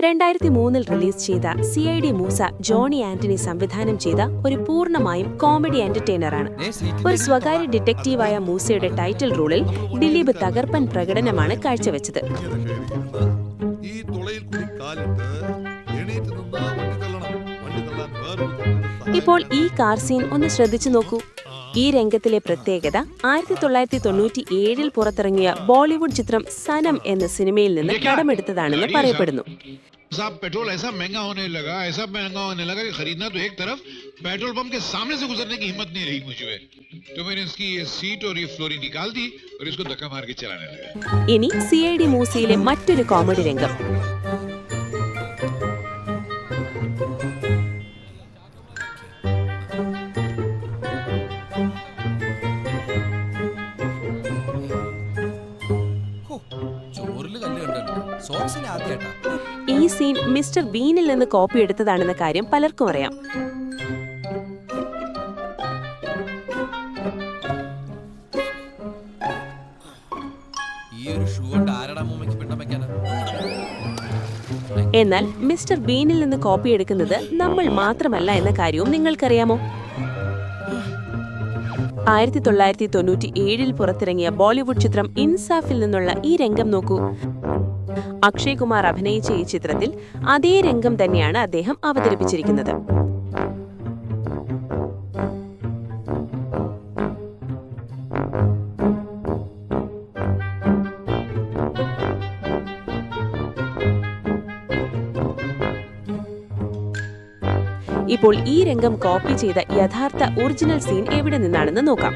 2003 release ചെയ്ത CID Musa Johny Antony സംവിധാനം ചെയ്ത ഒരു പൂർണ്ണമായും കോമഡി എന്റർടൈനറാണ്. ഒരു സ്വകാര്യ ഡിറ്റക്റ്റീവായ മൂസയുടെ ടൈറ്റിൽ റോളിൽ ദിലീപ് തകർപ്പൻ പ്രകടനമാണ് കാഴ്ചവെച്ചത്. ഇപ്പോൾ ഈ കാർ സീൻ ഒന്ന് ശ്രദ്ധിച്ചു നോക്കൂ. ഈ രംഗത്തിലെ പ്രത്യേകത 1997 പുറത്തിറങ്ങിയ ബോളിവുഡ് ചിത്രം സനം എന്ന സിനിമയിൽ നിന്ന് കടമെടുത്തതാണെന്ന് പറയപ്പെടുന്നു. पेट्रोल ऐसा महंगा होने लगा कि खरीदना तो एक तरफ, पेट्रोल पंप के सामने से गुजरने की हिम्मत नहीं रही मुझे, तो मैंने इसकी ये सीट और ये फ्लोरी निकाल दी और इसको धक्का मार के चलाने लगा. इनी CID മൂസയിലെ മറ്റൊരു കോമഡി രംഗം. ഈ സീൻ മിസ്റ്റർ ബീനിൽ നിന്ന് കോപ്പി എടുത്തതാണെന്ന കാര്യം പലർക്കും അറിയാം. എന്നാൽ മിസ്റ്റർ ബീനിൽ നിന്ന് കോപ്പി എടുക്കുന്നത് നമ്മൾ മാത്രമല്ല എന്ന കാര്യവും നിങ്ങൾക്കറിയാമോ? 1997 പുറത്തിറങ്ങിയ ബോളിവുഡ് ചിത്രം ഇൻസാഫിൽ നിന്നുള്ള ഈ രംഗം നോക്കൂ. അക്ഷയ് കുമാർ അഭിനയിച്ച ഈ ചിത്രത്തിൽ അതേ രംഗം തന്നെയാണ് അദ്ദേഹം അവതരിപ്പിച്ചിരിക്കുന്നത്. ഇപ്പോൾ ഈ രംഗം കോപ്പി ചെയ്ത യഥാർത്ഥ ഒറിജിനൽ സീൻ എവിടെ നിന്നാണെന്ന് നോക്കാം.